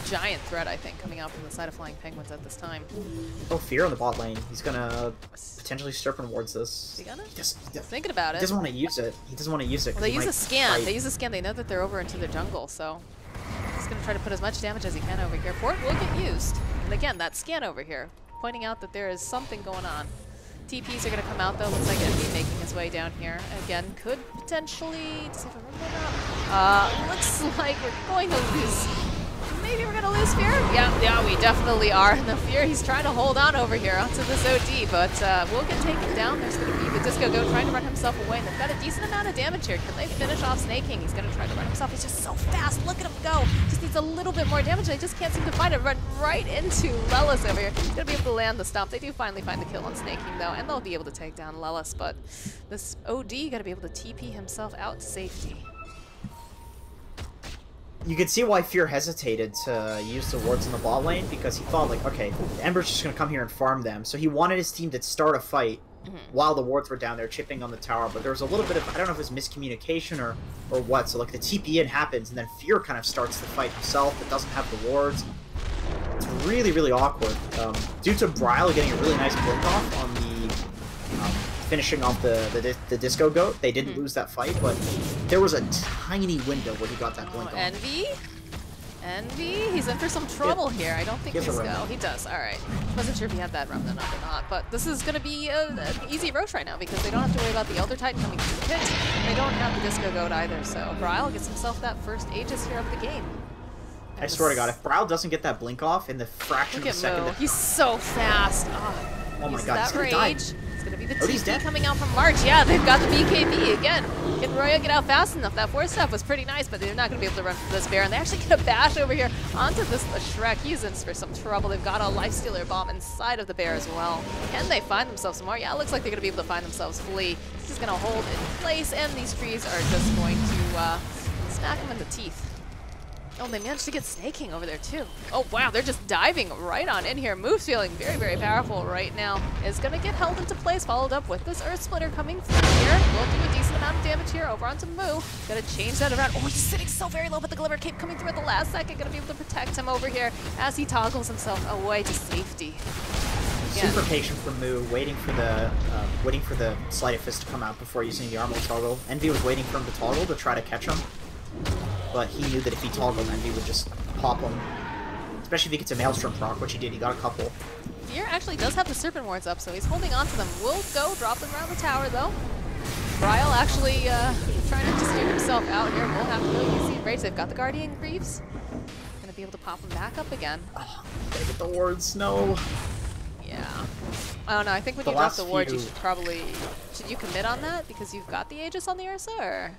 giant threat, I think, coming out from the side of Flying Penguins at this time.
Oh, Fear on the bot lane. He's gonna potentially Serpent Wards this.
Is he gonna? He's thinking about it.
He doesn't want to use it. He doesn't want to use it.
Well, they use a scan. They use a scan. They know that they're over into their jungle, so he's gonna try to put as much damage as he can over here. Fort will get used. And again, that scan over here, pointing out that there is something going on. TPs are going to come out, though. Looks like Envy making his way down here. Again, could potentially... Does he have a room or not? Looks like we're going to lose maybe we're gonna lose Fear. Yeah, we definitely are. And the Fear, he's trying to hold on over here onto this OD, but will get taken down. There's gonna be the Disco Go trying to run himself away, and they've got a decent amount of damage here. Can they finish off Snake King? He's gonna try to run himself. He's just so fast. Look at him go. Just needs a little bit more damage, and I just can't seem to find it. Run right into Lelis over here. He's gonna be able to land the stomp. They do finally find the kill on Snake King though, and they'll be able to take down Lelis, but this OD gotta be able to TP himself out to safety.
You could see why Fear hesitated to use the wards in the bot lane, because he thought, like, okay, Ember's just going to come here and farm them. So he wanted his team to start a fight while the wards were down there chipping on the tower. But there was a little bit of, I don't know if it was miscommunication or what. So, like, the TP in happens, and then Fear kind of starts the fight himself, but doesn't have the wards. It's really, really awkward. Due to Bryle getting a really nice blink off on the finishing off the Disco Goat, they didn't lose that fight, but there was a tiny window where he got that blink on.
Envy, he's in for some trouble here. I don't think he's he does. All right, wasn't sure if he had that remnant up or not, but this is going to be an easy roach right now because they don't have to worry about the Elder Titan coming through the pit. They don't have the Disco Goat either, so Bryle gets himself that first Aegis here of the game. And
I swear to God, if Bryle doesn't get that blink off in the fraction of a second,
he's so fast.
Oh my God, he's gonna die.
Gonna be the TP coming out from March. Yeah, they've got the BKB again. Can Roya get out fast enough? That 4-step was pretty nice, but they're not gonna be able to run from this bear. And they actually get a bash over here onto this Shrek. He's in for some trouble. They've got a Lifestealer bomb inside of the bear as well. Can they find themselves some more? Yeah, it looks like they're gonna be able to find themselves Flea. This is gonna hold in place, and these trees are just going to smack him in the teeth. Oh, they managed to get Snake King over there too. Oh wow, they're just diving right on in here. Move's feeling very, very powerful right now. Is gonna get held into place, followed up with this Earth Splitter coming through here. Will do a decent amount of damage here over onto Moo. Gotta change that around. Oh, he's sitting so very low, but the Glimmer Cape coming through at the last second. Gonna be able to protect him over here as he toggles himself away to safety. Again.
Super patient from Moo, waiting for the Sleight of Fist to come out before using the Armor toggle. Envy was waiting for him to toggle to try to catch him. But he knew that if he toggled, Envy would just pop him. Especially if he gets a Maelstrom proc, which he did. He got a couple.
Fear actually does have the Serpent Wards up, so he's holding on to them. Will go drop them around the tower, though. Bryle actually trying to steer himself out here. Will have to go use the Embrace. They've got the Guardian Greaves. Gonna be able to pop him back up again.
Oh, gotta get the wards. No.
Yeah. I don't know. I think when you drop the wards, you should probably... Should you commit on that? Because you've got the Aegis on the Ursa, or...?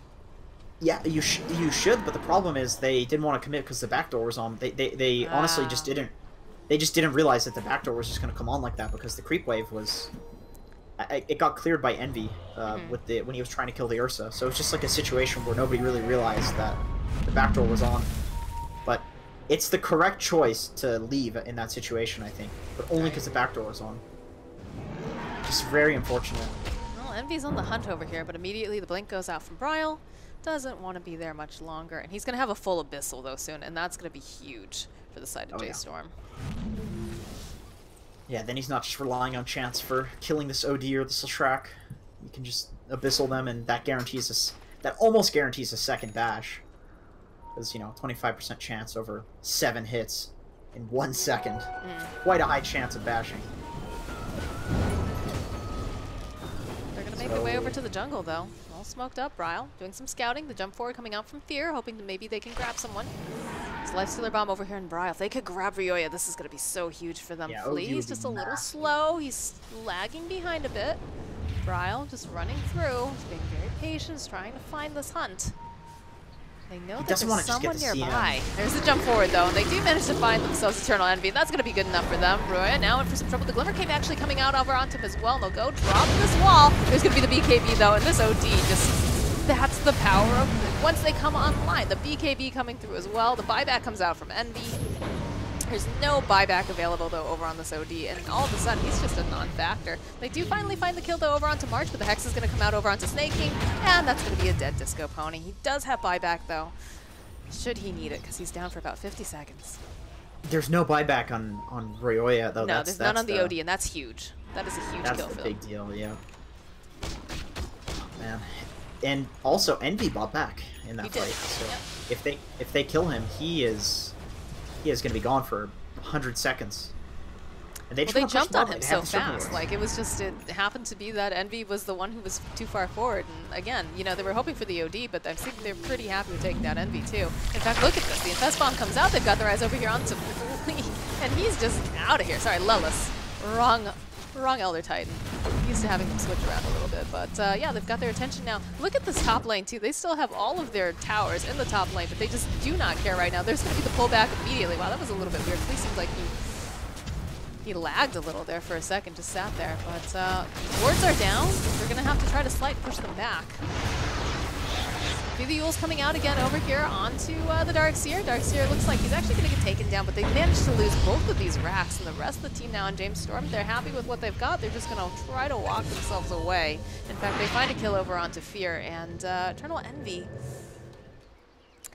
Yeah, you should, but the problem is they didn't want to commit because the backdoor was on. They honestly just didn't. They just didn't realize that the backdoor was just going to come on like that because the creep wave was. It got cleared by Envy when he was trying to kill the Ursa. So it's just like a situation where nobody really realized that the backdoor was on. But it's the correct choice to leave in that situation, I think, but only because the backdoor was on. Just very unfortunate.
Well, Envy's on the hunt over here, but immediately the blink goes out from Bryle. Doesn't want to be there much longer, and he's going to have a full Abyssal though soon, and that's going to be huge for the side of J.Storm.
Yeah, then he's not just relying on chance for killing this OD or this Shrek. You can just Abyssal them, and that almost guarantees a second bash. Because, you know, 25% chance over 7 hits in 1 second. Quite a high chance of bashing.
They're going to make their way over to the jungle though. All smoked up, Bryle doing some scouting. The jump forward coming out from Fear, hoping that maybe they can grab someone. This Lifestealer bomb over here in Bryle. If they could grab Ryoya, this is going to be so huge for them.
Yeah,
He's just a little slow. He's lagging behind a bit. Bryle just running through, just being very patient, trying to find this hunt. They know that there's someone nearby. There's the jump forward though, and they do manage to find themselves Eternal Envy. That's going to be good enough for them. Ryoya now in for some trouble. The Glimmer Cape actually coming out over onto him as well. And they'll go drop this wall. There's going to be the BKB though, and this OD just, that's the power of it. Once they come online, the BKB coming through as well. The buyback comes out from Envy. There's no buyback available though over on this OD, and all of a sudden he's just a non-factor. They do finally find the kill though over onto March, but the Hex is going to come out over onto Snake King, and that's going to be a dead Disco Pony. He does have buyback though, should he need it, because he's down for about 50 seconds.
There's no buyback on Ryoya though.
No, there's none on the OD, and that's huge. That is a huge kill for them.
That's a big deal, yeah. Man. And also Envy bought back in that fight. So if they kill him, he is going to be gone for 100 seconds. And they
Well,
just
they
want to push
jumped on
bottom.
him
They
so
have the serpent
fast.
wards.
Like, it happened to be that Envy was the one who was too far forward. And again, you know, they were hoping for the OD, but I think they're pretty happy with taking down Envy, too. In fact, look at this. The Infest Bomb comes out. They've got their eyes over here onto Flea, and he's just out of here. Sorry, Lelis. Wrong Elder Titan. Used to having them switch around a little bit, but yeah, they've got their attention now. Look at this top lane, too. They still have all of their towers in the top lane, but they just do not care right now. There's going to be the pullback immediately. Wow, that was a little bit weird. Flea seems like he lagged a little there for a second, just sat there. But wards are down. They're going to have to try to slight push them back. Viviul's coming out again over here onto the Darkseer. Darkseer looks like he's actually going to get taken down, but they managed to lose both of these racks, and the rest of the team now in J.Storm, they're happy with what they've got. They're just going to try to walk themselves away. In fact, they find a kill over onto Fear, and Eternal Envy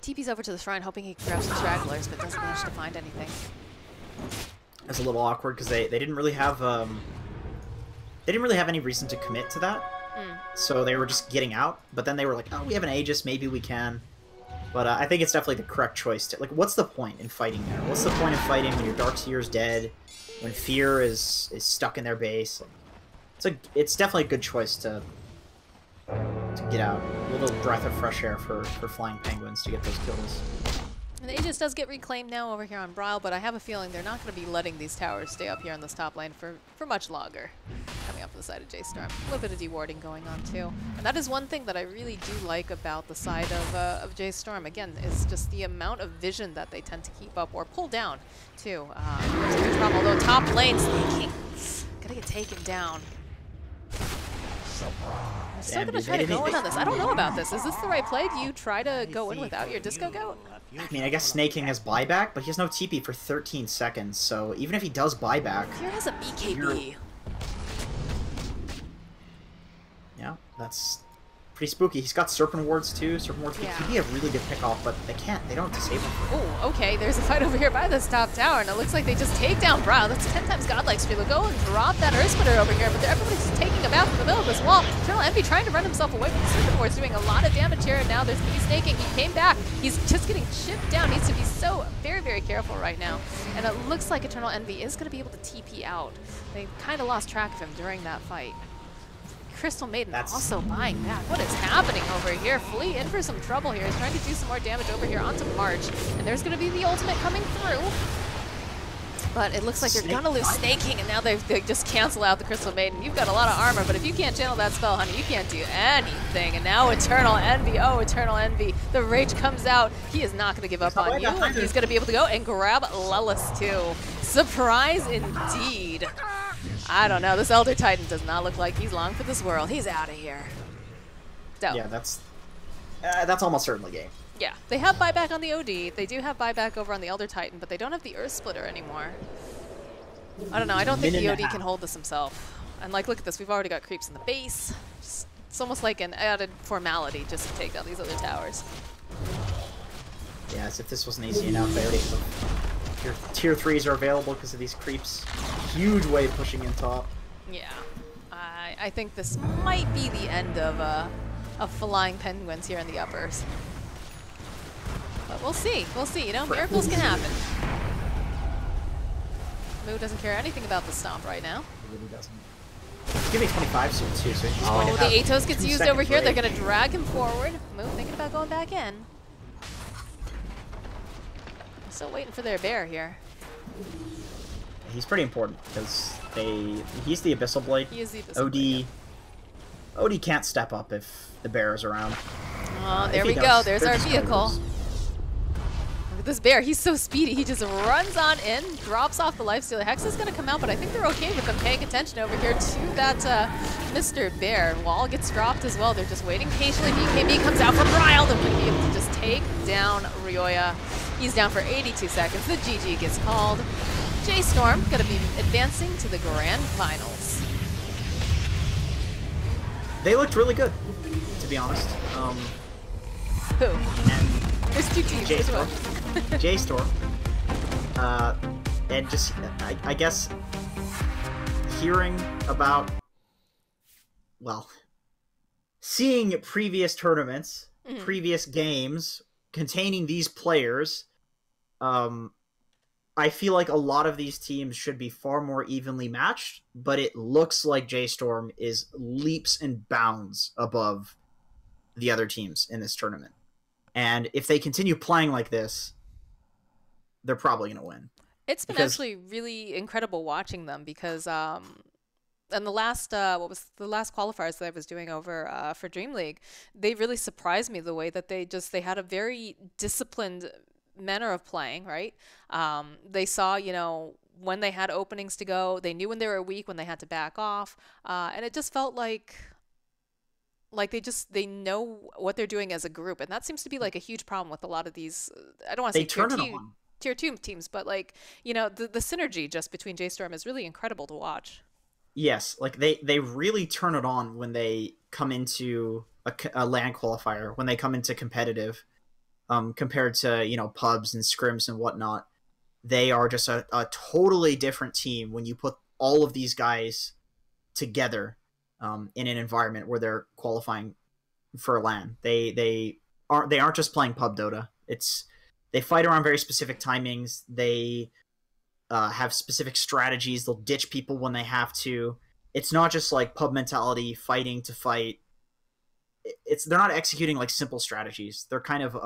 TP's over to the shrine, hoping he can grab some stragglers, but doesn't manage to find anything.
It's a little awkward because they didn't really have any reason to commit to that. So they were just getting out, but then they were like, oh, we have an Aegis, maybe we can. But I think it's definitely the correct choice. Like, what's the point in fighting there? What's the point of fighting when your Darkseer's dead, when Fear is stuck in their base? It's definitely a good choice to get out. A little breath of fresh air for Flying Penguins to get those kills.
And the Aegis does get reclaimed now over here on Braille, but I have a feeling they're not going to be letting these towers stay up here on this top lane for much longer. Coming up the side of J.Storm. A little bit of dewarding going on too. And that is one thing that I really do like about the side of J.Storm. Again, is just the amount of vision that they tend to keep up or pull down too. It's a huge problem, although top lane sneaking. Gotta get taken down. I'm still going to try to go in on this. I don't know about this. Is this the right play? Do you try to go in without your Disco Goat?
I mean, I guess Snaking has buyback, but he has no TP for 13 seconds, so even if he does buyback...
Here has a BKB.
Yeah, that's pretty spooky. He's got Serpent Wards too. Serpent Wards could be a really good pickoff, but they don't disable for it.
Oh, okay, there's a fight over here by this top tower, and it looks like they just take down Brow. That's 10 times Godlike Speed. They'll go and drop that Earth Splitter over here, but everybody's just taking a bath in the middle of this wall. Eternal Envy trying to run himself away from the Serpent Wards, doing a lot of damage here, and now there's he's snaking. He came back. He's just getting chipped down. Needs to be so very, very careful right now. And it looks like Eternal Envy is going to be able to TP out. They kind of lost track of him during that fight. Crystal Maiden also buying back. What is happening over here? Flea in for some trouble here. He's trying to do some more damage over here onto March. And there's going to be the ultimate coming through. But it looks like you're going to lose Snaking, and now they just cancel out the Crystal Maiden. You've got a lot of armor, but if you can't channel that spell, honey, you can't do anything. And now Eternal Envy. Oh, Eternal Envy. The rage comes out. He is not going to give up on you, and he's going to be able to go and grab Lelis, too. Surprise indeed. I don't know. This Elder Titan does not look like he's long for this world. He's out of here. So.
Yeah, that's almost certainly game.
Yeah, they have buyback on the OD. They do have buyback over on the Elder Titan, but they don't have the Earth Splitter anymore. I don't know. I don't think the OD can hold this himself. And like, look at this. We've already got creeps in the base. It's almost like an added formality just to take down these other towers.
Yeah, as if this wasn't easy enough. They already your tier 3s are available because of these creeps. Huge wave pushing in top.
Yeah, I think this might be the end of Flying Penguins here in the uppers. But we'll see. We'll see. You know, miracles can happen. Moo doesn't care anything about the stomp right now.
He really doesn't. He's giving 25 soon too, so he's going to
the Atos gets used over here.
Break.
They're going to drag him forward. Moo thinking about going back in. Still waiting for their bear here.
He's pretty important because he's the Abyssal Blade.
He is the Abyssal Blade.
OD can't step up if the bear is around.
Oh, there we go. There's our vehicle. Look at this bear. He's so speedy. He just runs on in, drops off the lifesteal. Hex is going to come out, but I think they're okay with them paying attention over here to that Mr. Bear. Wall gets dropped as well. They're just waiting patiently. BKB comes out from Ryle. They're going to be able to just take down Ryoya. He's down for 82 seconds. The GG gets called. J.Storm going to be advancing to the grand finals.
They looked really good, to be honest.
Who?
And
there's two teams.
J.Storm. J.Storm. And just, I guess, hearing about, well, seeing previous tournaments, previous games containing these players, I feel like a lot of these teams should be far more evenly matched, but it looks like J.Storm is leaps and bounds above the other teams in this tournament. And if they continue playing like this, they're probably going to win.
It's been
Because
actually really incredible watching them because and the last what was the last qualifiers that I was doing over for Dream League, they really surprised me the way that they had a very disciplined manner of playing, right? They saw, when they had openings to go, they knew when they were weak, when they had to back off, and it just felt like they know what they're doing as a group, and that seems to be like a huge problem with a lot of these. I don't want to
they
say
turn it on.
tier two teams, but like the synergy just between J.Storm is really incredible to watch.
Yes, like they really turn it on when they come into a LAN qualifier, when they come into competitive, compared to pubs and scrims and whatnot. They are just a totally different team when you put all of these guys together, in an environment where they're qualifying for a LAN. They aren't just playing pub Dota. They fight around very specific timings. They have specific strategies. They'll ditch people when they have to. It's not just like pub mentality, fighting to fight. They're not executing like simple strategies. They're kind of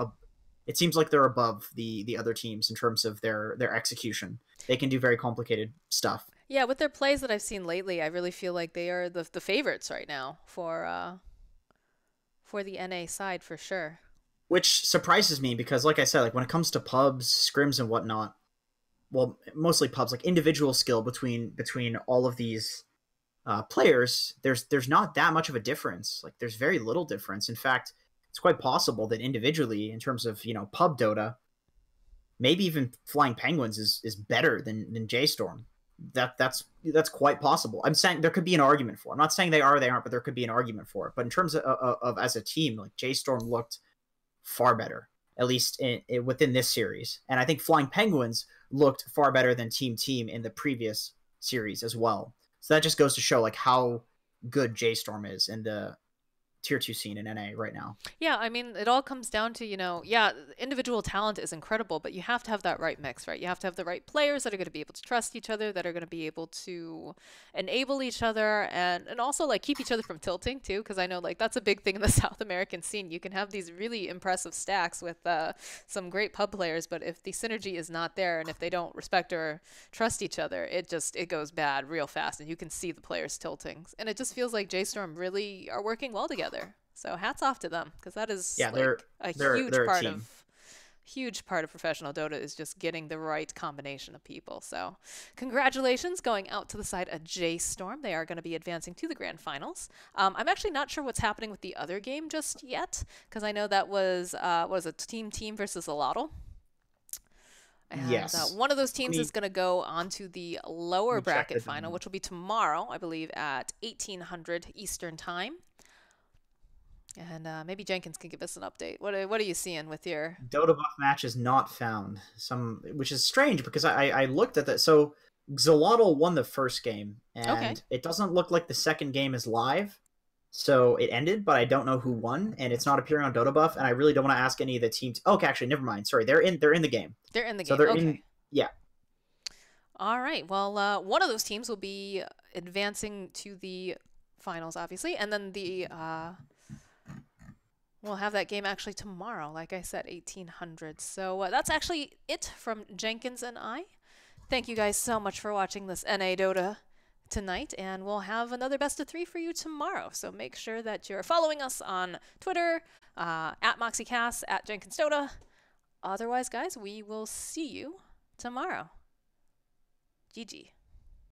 it seems like they're above the other teams in terms of their execution. They can do very complicated stuff.
Yeah, with their plays that I've seen lately, I really feel like they are the favorites right now for the NA side for sure.
Which surprises me because, like I said, like when it comes to pubs, scrims, and whatnot, well, mostly pubs, like individual skill between all of these players, there's not that much of a difference. Like there's very little difference. In fact, it's quite possible that individually, in terms of pub Dota, maybe even Flying Penguins is better than J.Storm. That's quite possible. I'm saying there could be an argument for it. I'm not saying they are or they aren't, but there could be an argument for it. But in terms of as a team, like J.Storm looked far better, at least within this series. And I think Flying Penguins looked far better than Team in the previous series as well. So that just goes to show like how good J.Storm is in the tier 2 scene in NA right now.
Yeah, I mean, it all comes down to, yeah, individual talent is incredible, but you have to have that right mix, right? You have to have the right players that are going to be able to trust each other, that are going to be able to enable each other, and also like keep each other from tilting too, because I know like that's a big thing in the South American scene. You can have these really impressive stacks with some great pub players, but if the synergy is not there and if they don't respect or trust each other, it goes bad real fast, and you can see the players tilting. And it just feels like J.Storm really are working well together. So hats off to them because that is
they're
a huge part of professional Dota is just getting the right combination of people. So congratulations going out to the side of J.Storm. They are going to be advancing to the grand finals. I'm actually not sure what's happening with the other game just yet because I know that was a team versus a Lotto. And
Yes.
one of those teams is going to go on to the lower bracket final, which will be tomorrow, I believe, at 1800 Eastern Time. And maybe Jenkins can give us an update. What are you seeing with your
Dota buff match is not found. Which is strange because I looked at that. So Xolotl won the first game, and it doesn't look like the second game is live. So it ended, but I don't know who won, and it's not appearing on Dota buff. And I really don't want to ask any of the teams. Oh, okay, actually, never mind. Sorry, they're in the game.
They're in the game.
So they're
okay.
in. Yeah.
All right. Well, one of those teams will be advancing to the finals, obviously, and then we'll have that game actually tomorrow, like I said, 1800. So that's actually it from Jenkins and I. Thank you guys so much for watching this NA Dota tonight, and we'll have another best of 3 for you tomorrow. So make sure that you're following us on Twitter, at MoxieCast, at Jenkins Dota. Otherwise, guys, we will see you tomorrow. GG.